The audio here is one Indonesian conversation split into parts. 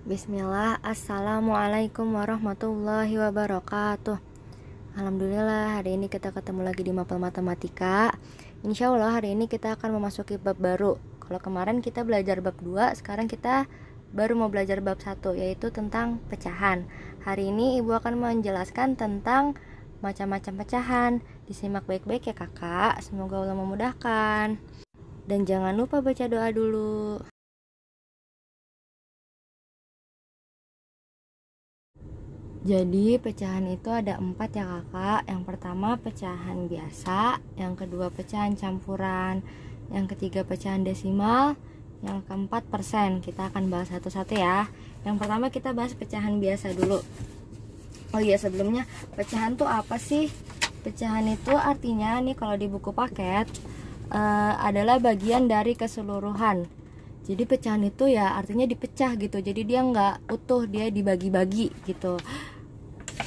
Bismillah, Assalamualaikum warahmatullahi wabarakatuh. Alhamdulillah, hari ini kita ketemu lagi di Mapel Matematika. Insya Allah hari ini kita akan memasuki bab baru. Kalau kemarin kita belajar bab 2, sekarang kita baru mau belajar bab 1, yaitu tentang pecahan. Hari ini ibu akan menjelaskan tentang macam-macam pecahan. Disimak baik-baik ya kakak, semoga Allah memudahkan. Dan jangan lupa baca doa dulu. Jadi pecahan itu ada 4 ya kakak. Yang pertama pecahan biasa, yang kedua pecahan campuran, yang ketiga pecahan desimal, yang keempat persen. Kita akan bahas satu-satu ya. Yang pertama kita bahas pecahan biasa dulu. Oh iya, sebelumnya pecahan tuh apa sih? Pecahan itu artinya nih kalau di buku paket adalah bagian dari keseluruhan. Jadi pecahan itu ya artinya dipecah gitu. Jadi dia nggak utuh, dia dibagi-bagi gitu.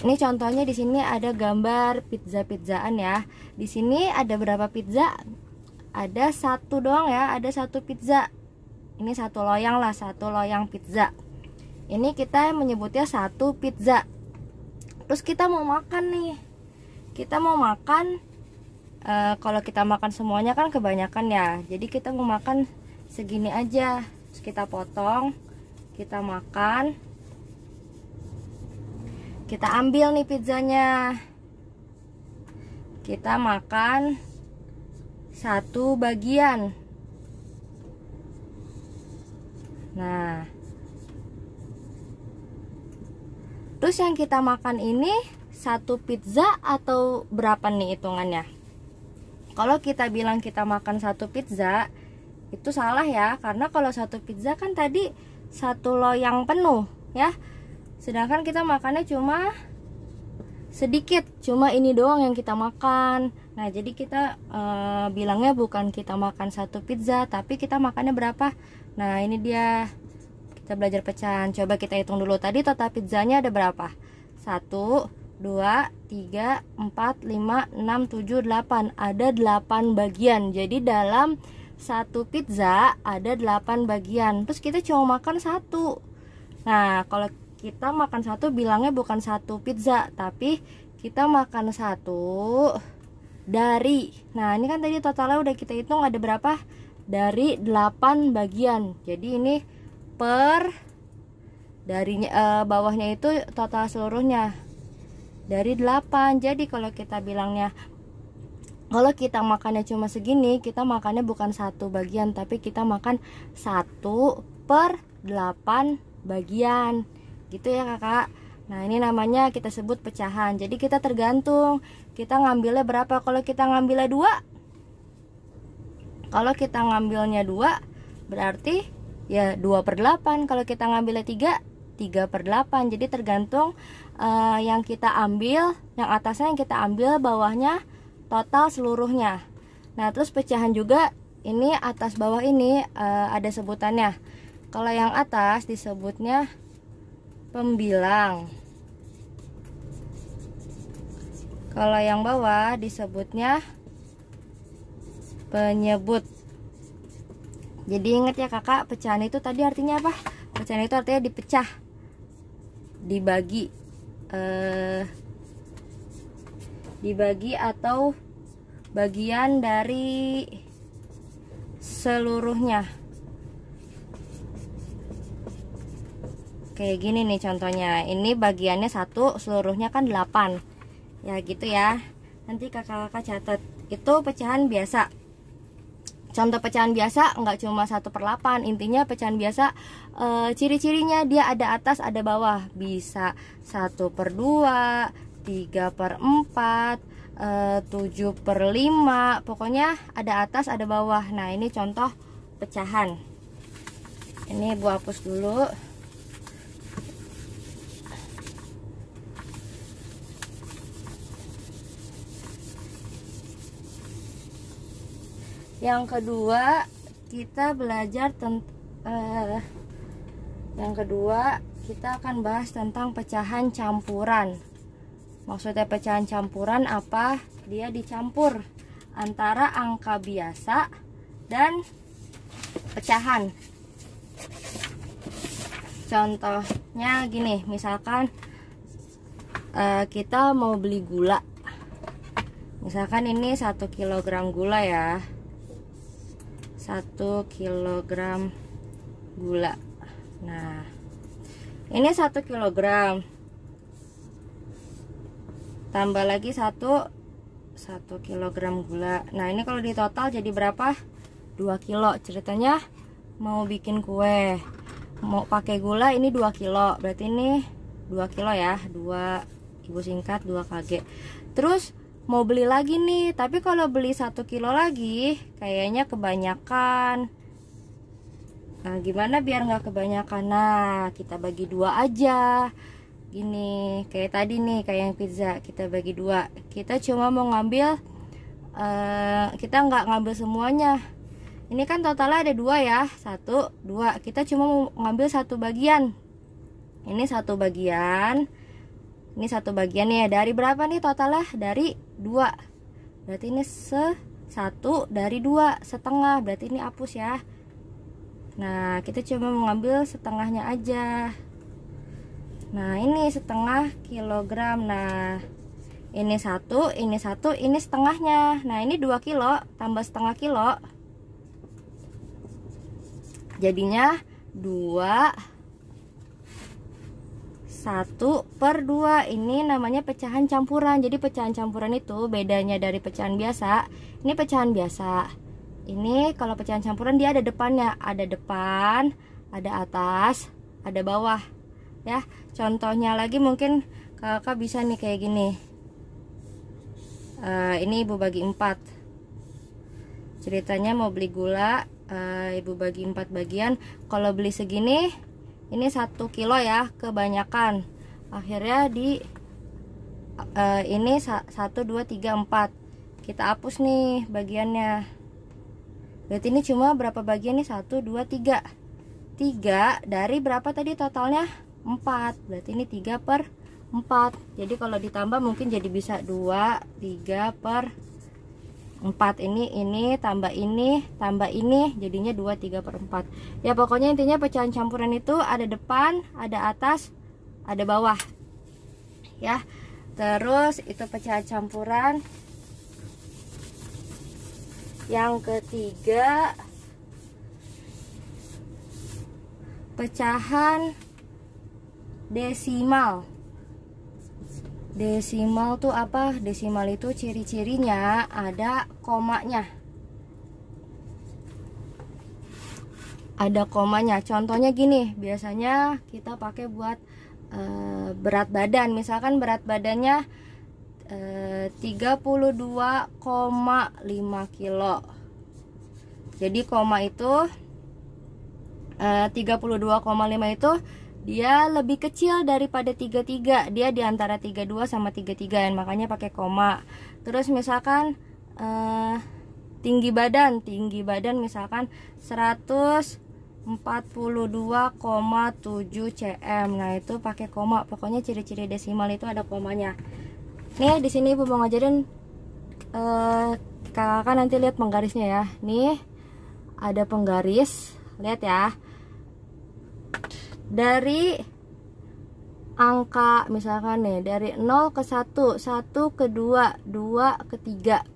Ini contohnya di sini ada gambar pizza-pizzaan ya. Di sini ada berapa pizza? Ada satu doang ya, ada satu pizza. Ini satu loyang lah, satu loyang pizza. Ini kita menyebutnya satu pizza. Terus kita mau makan nih. Kita mau makan, kalau kita makan semuanya kan kebanyakan ya. Jadi kita mau makan segini aja. Terus kita potong, kita makan. Kita ambil nih pizzanya, kita makan satu bagian. Nah, terus yang kita makan ini satu pizza atau berapa nih hitungannya? Kalau kita bilang kita makan satu pizza, itu salah ya, karena kalau satu pizza kan tadi satu loyang penuh ya. Sedangkan kita makannya cuma sedikit, cuma ini doang yang kita makan. Nah, jadi kita bilangnya bukan kita makan satu pizza, tapi kita makannya berapa. Nah, ini dia. Kita belajar pecahan. Coba kita hitung dulu. Tadi total pizzanya ada berapa? 1, 2, 3, 4, 5, 6, 7, 8. Ada 8 bagian. Jadi dalam satu pizza ada 8 bagian. Terus kita cuma makan satu. Nah, kalau kita makan satu bilangnya bukan satu pizza, tapi kita makan satu dari. Nah, ini kan tadi totalnya udah kita hitung ada berapa? Dari 8 bagian. Jadi ini per darinya bawahnya itu total seluruhnya dari 8. Jadi kalau kita bilangnya, kalau kita makannya cuma segini, kita makannya bukan satu bagian, tapi kita makan 1 per 8 bagian. Gitu ya kakak. Nah, ini namanya kita sebut pecahan. Jadi kita tergantung kita ngambilnya berapa. Kalau kita ngambilnya 2, kalau kita ngambilnya 2 berarti ya 2 per 8. Kalau kita ngambilnya 3 per 8. Jadi tergantung yang kita ambil. Yang atasnya yang kita ambil, bawahnya total seluruhnya. Nah, terus pecahan juga ini atas bawah ini ada sebutannya. Kalau yang atas disebutnya pembilang. Kalau yang bawah disebutnya penyebut. Jadi ingat ya kakak, pecahan itu tadi artinya apa? Pecahan itu artinya dipecah, dibagi, dibagi atau bagian dari seluruhnya. Kayak gini nih contohnya. Ini bagiannya 1, seluruhnya kan 8. Ya gitu ya. Nanti kakak-kakak catat. Itu pecahan biasa. Contoh pecahan biasa nggak cuma 1 per 8. Intinya pecahan biasa ciri-cirinya dia ada atas ada bawah. Bisa 1 per 2, 3 per 4, 7 per 5. Pokoknya ada atas ada bawah. Nah, ini contoh pecahan. Ini gua hapus dulu. Yang kedua kita belajar yang kedua kita akan bahas tentang pecahan campuran. Maksudnya pecahan campuran apa? Dia dicampur antara angka biasa dan pecahan. Contohnya gini, misalkan kita mau beli gula. Misalkan ini 1 kilogram gula ya, 1 kilogram gula. Nah, ini 1 kilogram, tambah lagi 1 kilogram gula. Nah, ini kalau di total jadi berapa? 2 kilo. Ceritanya mau bikin kue, mau pakai gula ini 2 kilo, berarti ini 2 kilo ya, 2 ibu singkat 2 kg. Terus mau beli lagi nih, tapi kalau beli 1 kilo lagi kayaknya kebanyakan. Nah, gimana biar nggak kebanyakan? Nah, kita bagi 2 aja. Gini, kayak tadi nih, kayak yang pizza, kita bagi 2. Kita cuma mau ngambil, kita nggak ngambil semuanya. Ini kan totalnya ada 2 ya, 1, 2. Kita cuma mau ngambil 1 bagian. Ini 1 bagian. Ini 1 bagian ya. Dari berapa nih totalnya? Dari 2. Berarti ini 1 dari 2, setengah. Berarti ini hapus ya. Nah, kita cuma mau ngambil setengahnya aja. Nah, ini setengah kilogram. Nah, ini 1, ini 1, ini setengahnya. Nah, ini 2 kilo tambah setengah kilo, jadinya 2, 1/2. Ini namanya pecahan campuran. Jadi pecahan campuran itu bedanya dari pecahan biasa. Ini pecahan biasa. Ini kalau pecahan campuran dia ada depannya, ada depan, ada atas, ada bawah. Ya, contohnya lagi mungkin kakak bisa nih kayak gini. Ini ibu bagi 4. Ceritanya mau beli gula, ibu bagi 4 bagian. Kalau beli segini, ini 1 kilo ya, kebanyakan. Akhirnya di ini 1, 2, 3, 4. Kita hapus nih bagiannya. Berarti ini cuma berapa bagian nih? 1, 2, 3. 3 dari berapa tadi totalnya? 4. Berarti ini 3/4. Jadi kalau ditambah mungkin jadi bisa 2, 3/4. Ini tambah ini jadinya 2, 3/4. Ya pokoknya intinya pecahan campuran itu ada depan, ada atas, ada bawah. Ya. Terus itu pecahan campuran. Yang ketiga, pecahan desimal. Desimal tuh apa? Desimal itu ciri-cirinya ada komanya. Ada komanya. Contohnya gini, biasanya kita pakai buat berat badan. Misalkan berat badannya 32,5 kilo. Jadi koma itu 32,5 itu dia lebih kecil daripada 33. Dia di antara 32 sama 33, makanya pakai koma. Terus misalkan tinggi badan misalkan 142,7 cm. Nah, itu pakai koma. Pokoknya ciri-ciri desimal itu ada komanya. Nih di sini ibu mau ngajarin, kakak nanti lihat penggarisnya ya. Nih ada penggaris, lihat ya. Dari angka misalkan nih dari 0 ke 1, 1 ke 2, 2 ke 3.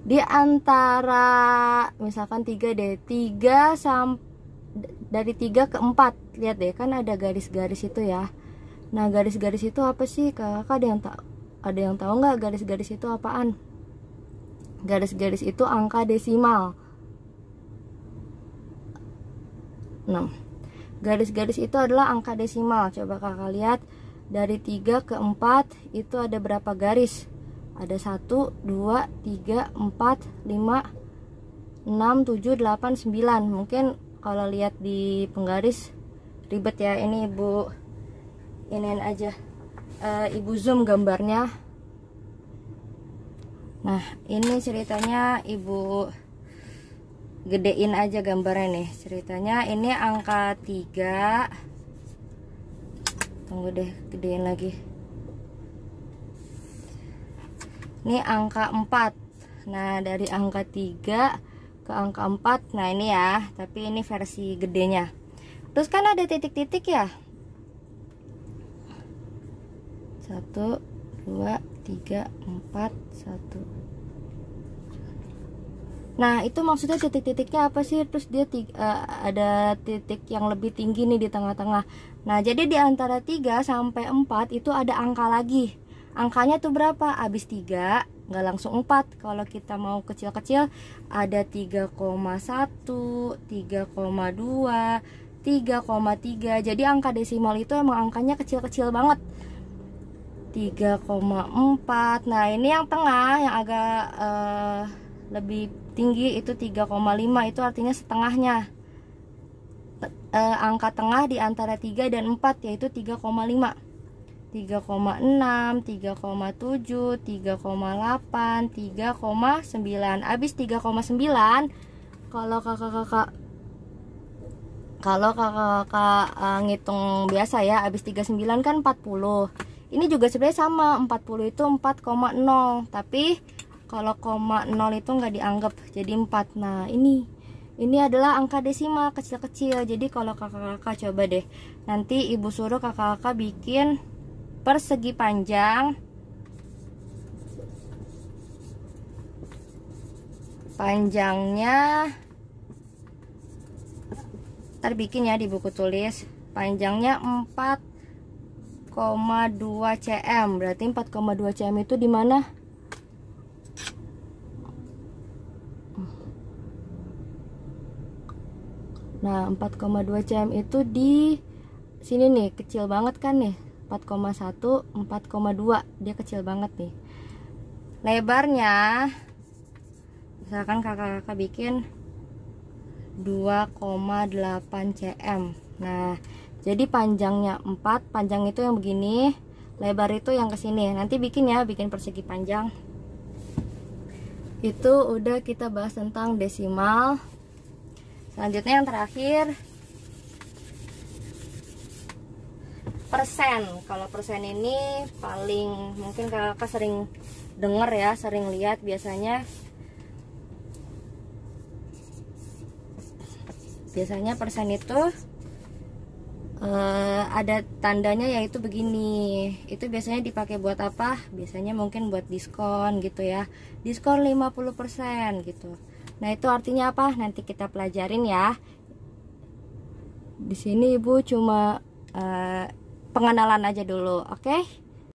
Di antara misalkan 3 deh, 3 dari 3 ke 4. Lihat deh, kan ada garis-garis itu ya. Nah, garis-garis itu apa sih? Kakak ada yang tahu nggak garis-garis itu apaan? Garis-garis itu angka desimal. 6. Garis-garis itu adalah angka desimal. Coba kakak lihat, dari 3 ke 4 itu ada berapa garis? Ada 1, 2, 3, 4, 5, 6, 7, 8, 9. Mungkin kalau lihat di penggaris ribet ya. Ini ibu iniin aja, ibu zoom gambarnya. Nah, ini ceritanya ibu gedein aja gambarnya nih. Ceritanya ini angka 3. Tunggu deh, gedein lagi. Ini angka 4. Nah, dari angka 3 ke angka 4. Nah, ini ya, tapi ini versi gedenya. Terus kan ada titik-titik ya. 1, 2, 3, 4, 1. Nah, itu maksudnya titik-titiknya apa sih? Terus dia ada titik yang lebih tinggi nih di tengah-tengah. Nah, jadi di antara 3 sampai 4 itu ada angka lagi. Angkanya tuh berapa? Habis 3, nggak langsung 4. Kalau kita mau kecil-kecil, ada 3,1, 3,2, 3,3. Jadi angka desimal itu emang angkanya kecil-kecil banget. 3,4. Nah, ini yang tengah yang agak lebih tinggi itu 3,5, itu artinya setengahnya. Angka tengah di antara 3 dan 4 yaitu 3,5. 3,6, 3,7, 3,8, 3,9. Habis 3,9, kalau kakak-kakak ngitung biasa ya, habis 39 kan 40. Ini juga sebenarnya sama, 40 itu 4,0, tapi kalau koma 0 itu nggak dianggap, jadi 4. Nah, ini adalah angka desimal kecil-kecil. Jadi kalau kakak-kakak coba deh, nanti ibu suruh kakak-kakak bikin persegi panjang. Panjangnya ntar bikin ya di buku tulis. Panjangnya 4,2 cm. Berarti 4,2 cm itu di mana? Nah, 4,2 cm itu di sini nih, kecil banget kan nih. 4,1, 4,2, dia kecil banget nih. Lebarnya misalkan kakak-kakak bikin 2,8 cm. Nah, jadi panjangnya 4, panjang itu yang begini, lebar itu yang kesini. Nanti bikin ya, bikin persegi panjang. Itu udah kita bahas tentang desimal. Selanjutnya yang terakhir, persen. Kalau persen ini paling mungkin kakak sering denger ya, sering lihat biasanya. Biasanya persen itu ada tandanya yaitu begini. Itu biasanya dipakai buat apa? Biasanya mungkin buat diskon gitu ya. Diskon 50% gitu. Nah, itu artinya apa? Nanti kita pelajarin ya. Di sini Ibu cuma pengenalan aja dulu, oke?